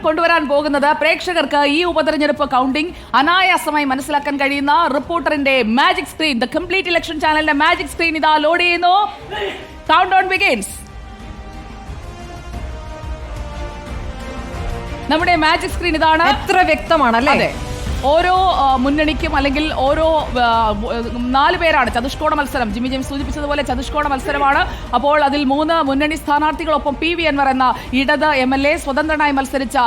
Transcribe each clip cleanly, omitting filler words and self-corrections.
കൊണ്ടുവരാൻ പോകുന്നത് പ്രേക്ഷകർക്ക് ഈ ഉപതെരഞ്ഞെടുപ്പ് കൗണ്ടിംഗ് അനായാസമായി മനസ്സിലാക്കാൻ കഴിയുന്ന റിപ്പോർട്ടറിന്റെ magic screen. The complete election ചാനലിന്റെ മാജിക് സ്ക്രീൻ ഇതാ ലോഡ് ചെയ്യുന്നു. Countdown begins. നമ്മുടെ മാജിക് സ്ക്രീൻ ഇതാണ്. എത്ര വ്യക്തമാണല്ലേ? ഓരോ മുന്നണിക്കും അല്ലെങ്കിൽ ഓരോ 4 പേരാണ്. ചതുഷ്കോണ മത്സരം, ജിമ്മി ജെയിംസ് സൂചിപ്പിച്ചതുപോലെ ചതുഷ്കോണ മത്സരമാണ്. അപ്പോൾ അതിൽ 3 മുന്നണി സ്ഥാനാർത്ഥികളൊപ്പം PV അൻവർ എന്ന ഇടത് MLA, സ്വതന്ത്രനായി മത്സരിച്ച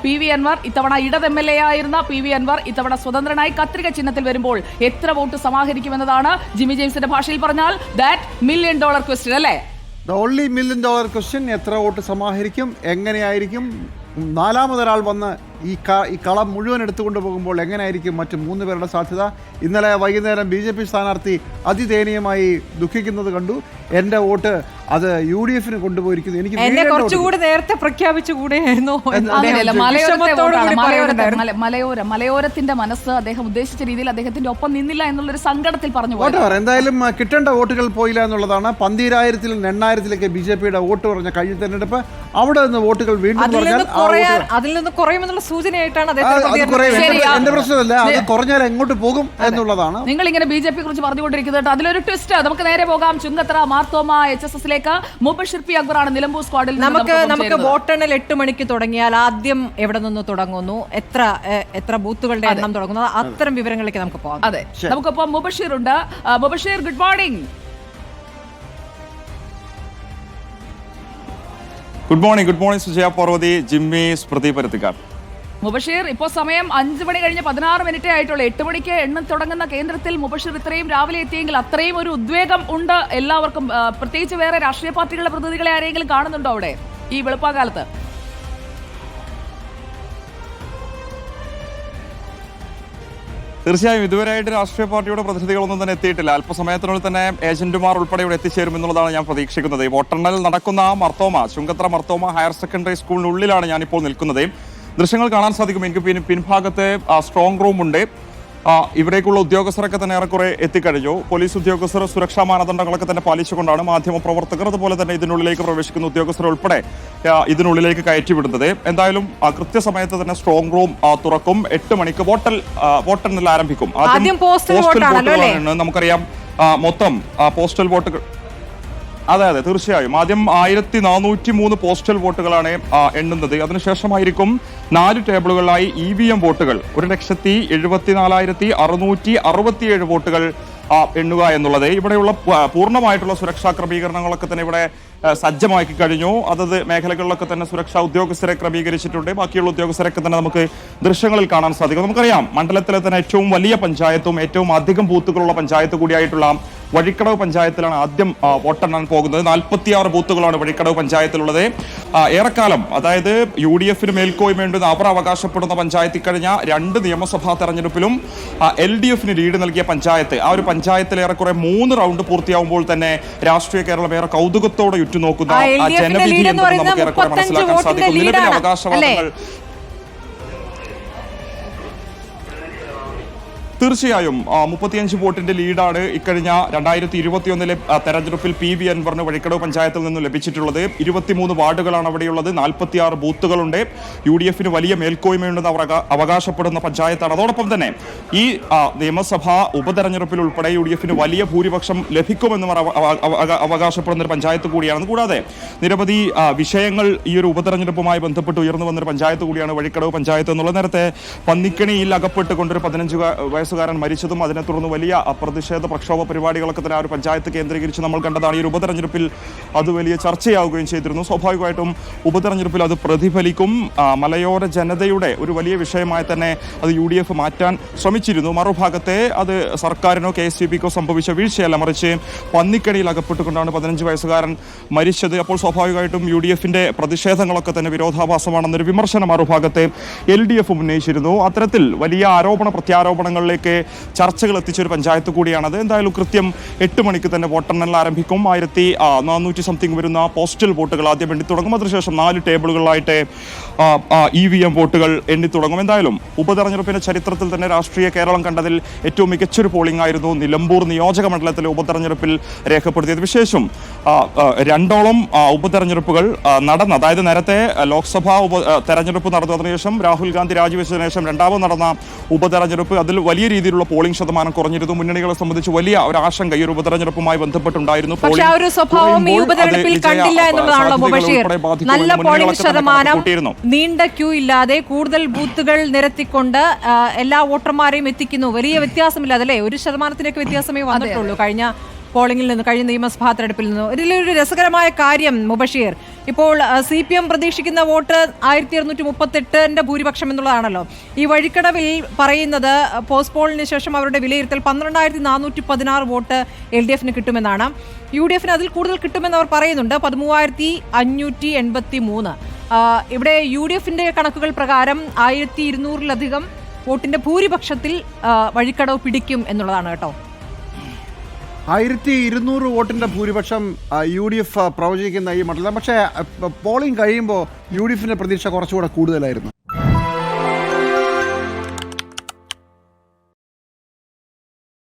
PV അൻവർ, ഇത്തവണ ഇടത് MLA ആയിരുന്ന PV അൻവർ ഇത്തവണ സ്വതന്ത്രനായി കത്രിക ചിഹ്നത്തിൽ വരുമ്പോൾ എത്ര വോട്ട് സമാഹരിക്കുമെന്നതാണ് ജിമ്മി ജെയിംസിന്റെ ഭാഷയിൽ പറഞ്ഞാൽ ദാറ്റ് $1 million ക്വസ്റ്റ്യൻ അല്ലേ? The only $1 million question. എത്ര വോട്ട് സമാഹരിക്കും, എങ്ങനെയായിരിക്കും, 4മതൊരാൾ വന്ന് ഈ കളം മുഴുവൻ എടുത്തുകൊണ്ട് പോകുമ്പോൾ എങ്ങനെയായിരിക്കും മറ്റ് 3 പേരുടെ സാധ്യത? ഇന്നലെ വൈകുന്നേരം BJP സ്ഥാനാർത്ഥി അതിദയനീയമായി ദുഃഖിക്കുന്നത് കണ്ടു. എൻ്റെ വോട്ട് അത് UDF കൊണ്ടുപോയിരിക്കുന്നു. എനിക്ക് കുറച്ചുകൂടി നേരത്തെ പ്രഖ്യാപിച്ചുകൂടെയായിരുന്നു. മലയോരത്തിന്റെ മനസ്സ് അദ്ദേഹം ഉദ്ദേശിച്ച രീതിയിൽ അദ്ദേഹത്തിന്റെ ഒപ്പം നിന്നില്ല എന്നുള്ളൊരു സങ്കടത്തിൽ പറഞ്ഞു. എന്തായാലും കിട്ടേണ്ട വോട്ടുകൾ പോയില്ല എന്നുള്ളതാണ്. 12,000-ൽ 8,000-ലേക്ക് BJPയുടെ വോട്ട് പറഞ്ഞ കഴിഞ്ഞ തെരഞ്ഞെടുപ്പ്. അവിടെ നിന്ന് വോട്ടുകൾ വീണ്ടും അതിൽ നിന്ന് കുറയുമെന്നുള്ള സൂചനയായിട്ടാണ് എന്റെ പ്രശ്നമല്ല, അത് കുറഞ്ഞാൽ എങ്ങോട്ട് പോകും എന്നുള്ളതാണ്. നിങ്ങൾ ഇങ്ങനെ BJP കുറിച്ച് പറഞ്ഞുകൊണ്ടിരിക്കുന്നത്. അതിലൊരു ട്വിസ്റ്റ്. നമുക്ക് നേരെ പോകാം. ചുങ്കത്തറ മാർത്തോമ HSSലേക്ക്. മുബഷിർ പി അക്ബറാണ് നിലമ്പൂർ സ്ക്വാഡിൽ. നമുക്ക് വോട്ടെണ്ണൽ 8 മണിക്ക് തുടങ്ങിയാൽ ആദ്യം എവിടെ നിന്ന് തുടങ്ങുന്നു, എത്ര ബൂത്തുകളുടെ എണ്ണം തുടങ്ങുന്നു, അത്തരം വിവരങ്ങളിലേക്ക് നമുക്ക് പോകാം. അതെ, നമുക്കിപ്പോ മുബഷിർ ഉണ്ട്. Mubashir, good morning. Good morning Sujaya Parvathi, Jimmy, Smriti Paruthikkar. Mubasheer, ഇപ്പോൾ സമയം 5 മണി കഴിഞ്ഞ് 16 മിനിറ്റേ ആയിട്ടുള്ളൂ. 8 മണിക്ക് എണ്ണം തുടങ്ങുന്ന കേന്ദ്രത്തിൽ മുബഷീർ ഇത്രയും രാവിലെ എത്തിയെങ്കിൽ അത്രയും ഒരു ഉദ്വേഗം ഉണ്ട് എല്ലാവർക്കും. പ്രത്യേകിച്ച് വേറെ രാഷ്ട്രീയ പാർട്ടികളുടെ പ്രതിനിധികളെ ആരെങ്കിലും കാണുന്നുണ്ടോ അവിടെ ഈ വെളുപ്പാകാലത്ത്? തീർച്ചയായും ഇതുവരെയായിട്ട് രാഷ്ട്രീയ പാർട്ടിയുടെ പ്രതിനിധികളൊന്നും തന്നെ എത്തിയിട്ടില്ല. അല്പസമയത്തിനുള്ളിൽ തന്നെ ഏജന്റുമാർ ഉൾപ്പെടെ ഇവിടെ എത്തിച്ചേരുമെന്നുള്ളതാണ് ഞാൻ പ്രതീക്ഷിക്കുന്നത്. വോട്ടെണ്ണൽ നടക്കുന്ന ചുങ്കത്തറ മർത്തോമ ഹയർ സെക്കൻഡറി സ്കൂളിനുള്ളിലാണ് ഞാനിപ്പോൾ നിൽക്കുന്നത്. ദൃശ്യങ്ങൾ കാണാൻ സാധിക്കും. എനിക്ക് പിൻഭാഗത്ത് സ്ട്രോങ് റൂം ഉണ്ട്. ഇവിടേക്കുള്ള ഉദ്യോഗസ്ഥരൊക്കെ തന്നെ ഏറെക്കുറെ എത്തിക്കഴിഞ്ഞു. പോലീസ് ഉദ്യോഗസ്ഥർ സുരക്ഷാ മാനദണ്ഡങ്ങളൊക്കെ തന്നെ പാലിച്ചുകൊണ്ടാണ് മാധ്യമപ്രവർത്തകർ അതുപോലെ തന്നെ ഇതിനുള്ളിലേക്ക് പ്രവേശിക്കുന്ന ഉദ്യോഗസ്ഥർ ഉൾപ്പെടെ ഇതിനുള്ളിലേക്ക് കയറ്റിവിടുന്നത്. എന്തായാലും കൃത്യസമയത്ത് തന്നെ സ്ട്രോങ് റൂം തുറക്കും. 8 മണിക്ക് വോട്ടെണ്ണൽ ആരംഭിക്കും. ആദ്യം പോസ്റ്റൽ വോട്ടുകളാണ്. നമുക്കറിയാം മൊത്തം പോസ്റ്റൽ വോട്ടുകൾ. അതെ, തീർച്ചയായും ആദ്യം 1403 പോസ്റ്റൽ വോട്ടുകളാണ് എണ്ണുന്നത്. അതിനുശേഷമായിരിക്കും 4 ടേബിളുകളിലായി EVM വോട്ടുകൾ 1,74,667 വോട്ടുകൾ എണ്ണുക എന്നുള്ളത്. ഇവിടെയുള്ള പൂർണ്ണമായിട്ടുള്ള സുരക്ഷാ ക്രമീകരണങ്ങളൊക്കെ തന്നെ ഇവിടെ സജ്ജമാക്കി കഴിഞ്ഞു. അതത് മേഖലകളിലൊക്കെ തന്നെ സുരക്ഷാ ഉദ്യോഗസ്ഥരെ ക്രമീകരിച്ചിട്ടുണ്ട്. ബാക്കിയുള്ള ഉദ്യോഗസ്ഥരൊക്കെ തന്നെ നമുക്ക് ദൃശ്യങ്ങളിൽ കാണാൻ സാധിക്കും. നമുക്കറിയാം മണ്ഡലത്തിലെ തന്നെ ഏറ്റവും വലിയ പഞ്ചായത്തും ഏറ്റവും അധികം ബൂത്തുകളുള്ള പഞ്ചായത്ത് കൂടിയായിട്ടുള്ള വഴിക്കടവ് പഞ്ചായത്തിലാണ് ആദ്യം വോട്ടെണ്ണാൻ പോകുന്നത്. 46 ബൂത്തുകളാണ് വഴിക്കടവ് പഞ്ചായത്തിലുള്ളത്. ഏറെക്കാലം, അതായത് UDF മേൽക്കോയ്മയുണ്ടെന്ന് അവർ അവകാശപ്പെടുന്ന പഞ്ചായത്ത് കഴിഞ്ഞ 2 നിയമസഭാ തെരഞ്ഞെടുപ്പിലും LDF ലീഡ് നൽകിയ പഞ്ചായത്ത്. ആ ഒരു പഞ്ചായത്തിൽ ഏറെക്കുറെ 3 റൗണ്ട് പൂർത്തിയാവുമ്പോൾ തന്നെ രാഷ്ട്രീയ കേരളം ഏറെ കൗതുകത്തോടെ ഉറ്റുനോക്കുന്ന ജനവിധി എന്തെന്ന് നമുക്ക് ഏറെക്കുറെ മനസ്സിലാക്കാൻ സാധിക്കും. നിലവിലെ അവകാശവാദങ്ങൾ തീർച്ചയായും 35 വോട്ടിന്റെ ലീഡാണ് ഇക്കഴിഞ്ഞ 2021 തെരഞ്ഞെടുപ്പിൽ PV അൻവറിന് വഴിക്കടവ് പഞ്ചായത്തിൽ നിന്ന് ലഭിച്ചിട്ടുള്ളത്. 23 വാർഡുകളാണ് അവിടെയുള്ളത്. 46 ബൂത്തുകളുണ്ട്. UDF വലിയ മേൽക്കോയ്മയുണ്ടെന്ന് അവർ അവകാശപ്പെടുന്ന പഞ്ചായത്താണ്. അതോടൊപ്പം തന്നെ ഈ നിയമസഭാ ഉപതെരഞ്ഞെടുപ്പിൽ ഉൾപ്പെടെ UDF വലിയ ഭൂരിപക്ഷം ലഭിക്കുമെന്ന് അവകാശപ്പെടുന്ന ഒരു പഞ്ചായത്ത് കൂടിയാണ്. കൂടാതെ നിരവധി വിഷയങ്ങൾ ഈ ഒരു ഉപതെരഞ്ഞെടുപ്പുമായി ബന്ധപ്പെട്ട് ഉയർന്നു വന്നൊരു പഞ്ചായത്ത് കൂടിയാണ് വഴിക്കടവ് പഞ്ചായത്ത് എന്നുള്ളത്. നേരത്തെ പന്നിക്കണിയിൽ അകപ്പെട്ടുകൊണ്ടൊരു 15 വയസ്സുകാരൻ മരിച്ചതും അതിനെ തുടർന്ന് വലിയ പ്രതിഷേധ പ്രക്ഷോഭ പരിപാടികളൊക്കെ തന്നെ ആ ഒരു പഞ്ചായത്ത് കേന്ദ്രീകരിച്ച് നമ്മൾ കണ്ടതാണ്. ഈ ഒരു ഉപതെരഞ്ഞെടുപ്പിൽ അത് വലിയ ചർച്ചയാവുകയും ചെയ്തിരുന്നു. സ്വാഭാവികമായിട്ടും ഉപതെരഞ്ഞെടുപ്പിൽ അത് പ്രതിഫലിക്കും. മലയോര ജനതയുടെ ഒരു വലിയ വിഷയമായി തന്നെ അത് UDF മാറ്റാൻ ശ്രമിച്ചിരുന്നു. മറുഭാഗത്തെ അത് സർക്കാരിനോ KSVPക്കോ സംഭവിച്ച വീഴ്ചയല്ല, മറിച്ച് പന്നിക്കണിയിൽ അകപ്പെട്ടുകൊണ്ടാണ് 15 വയസ്സുകാരൻ മരിച്ചത്. അപ്പോൾ സ്വാഭാവികമായിട്ടും UDFന്റെ പ്രതിഷേധങ്ങളൊക്കെ തന്നെ വിരോധാഭാസമാണെന്നൊരു വിമർശനം മറുഭാഗത്തെ LDF ഉന്നയിച്ചിരുന്നു. അത്തരത്തിൽ വലിയ ആരോപണ പ്രത്യാരോപണങ്ങളിലേക്ക് തീരുമാനങ്ങളിലേക്ക് ചർച്ചകൾ എത്തിച്ചൊരു പഞ്ചായത്ത് കൂടിയാണത്. എന്തായാലും കൃത്യം 8 മണിക്ക് തന്നെ വോട്ടെണ്ണൽ ആരംഭിക്കും. 1400 സംതിങ് വരുന്ന പോസ്റ്റൽ വോട്ടുകൾ ആദ്യം എണ്ണി തുടങ്ങും. അതിനുശേഷം 4 ടേബിളുകളിലായിട്ട് EVM വോട്ടുകൾ എണ്ണി തുടങ്ങും. എന്തായാലും ഉപതെരഞ്ഞെടുപ്പിന്റെ ചരിത്രത്തിൽ തന്നെ രാഷ്ട്രീയ കേരളം കണ്ടതിൽ ഏറ്റവും മികച്ചൊരു പോളിംഗ് ആയിരുന്നു നിലമ്പൂർ നിയോജക മണ്ഡലത്തിലെ ഉപതെരഞ്ഞെടുപ്പിൽ രേഖപ്പെടുത്തിയത്. വിശേഷം 2ഓളം ഉപതെരഞ്ഞെടുപ്പുകൾ നടന്നു. അതായത് നേരത്തെ ലോക്സഭാ തെരഞ്ഞെടുപ്പ് നടന്നു. അതിനുശേഷം രാഹുൽ ഗാന്ധി രാജിവെച്ചതിനു ശേഷം രണ്ടാമത് നടന്ന ഉപതെരഞ്ഞെടുപ്പ്, അതിൽ വലിയ രീതിയിലുള്ള പോളിംഗ് ശതമാനം കുറഞ്ഞിരുന്നു. മുന്നണികളെ സംബന്ധിച്ച് വലിയ ഒരു ആശങ്ക ഈ ഒരു ഉപതെരഞ്ഞെടുപ്പുമായി ബന്ധപ്പെട്ടുണ്ടായിരുന്നു. പക്ഷേ ആ ഒരു സ്വഭാവം ഈ ഉപതെരഞ്ഞെടുപ്പിൽ കണ്ടില്ല എന്നുള്ളതാണല്ലോ ബഷീർ. നല്ല പോളിംഗ് ശതമാനം, നീണ്ട ക്യൂ ഇല്ലാതെ കൂടുതൽ ബൂത്തുകൾ നിരത്തിക്കൊണ്ട് എല്ലാ വോട്ടർമാരെയും എത്തിക്കുന്നു. വലിയ വ്യത്യാസമില്ല അതല്ലേ? 1% വ്യത്യാസമേ വന്നിട്ടുള്ളൂ കഴിഞ്ഞ പോളിംഗിൽ നിന്ന്, കഴിഞ്ഞ നിയമസഭാ തെരഞ്ഞെടുപ്പിൽ നിന്ന്. ഇതിലൊരു രസകരമായ കാര്യം മുബഷീർ, ഇപ്പോൾ CPM പ്രതീക്ഷിക്കുന്ന വോട്ട് 1238 ഭൂരിപക്ഷം എന്നുള്ളതാണല്ലോ. ഈ വഴിക്കടവിൽ പറയുന്നത് പോസ്റ്റ് പോളിന് ശേഷം അവരുടെ വിലയിരുത്തൽ 12416 വോട്ട് LDF കിട്ടുമെന്നാണ്. UDF അതിൽ കൂടുതൽ കിട്ടുമെന്ന് അവർ പറയുന്നുണ്ട്, 13583. ഇവിടെ UDF കണക്കുകൾ പ്രകാരം 1200-ലധികം വോട്ടിന്റെ ഭൂരിപക്ഷത്തിൽ വഴിക്കടവ് പിടിക്കും എന്നുള്ളതാണ് കേട്ടോ. 1200 വോട്ടിന്റെ ഭൂരിപക്ഷം UDF പ്രവചിക്കുന്ന ഈ മണ്ഡലം. പക്ഷേ പോളിംഗ് കഴിയുമ്പോൾ UDF പ്രതീക്ഷ കുറച്ചുകൂടെ കൂടുതലായിരുന്നു.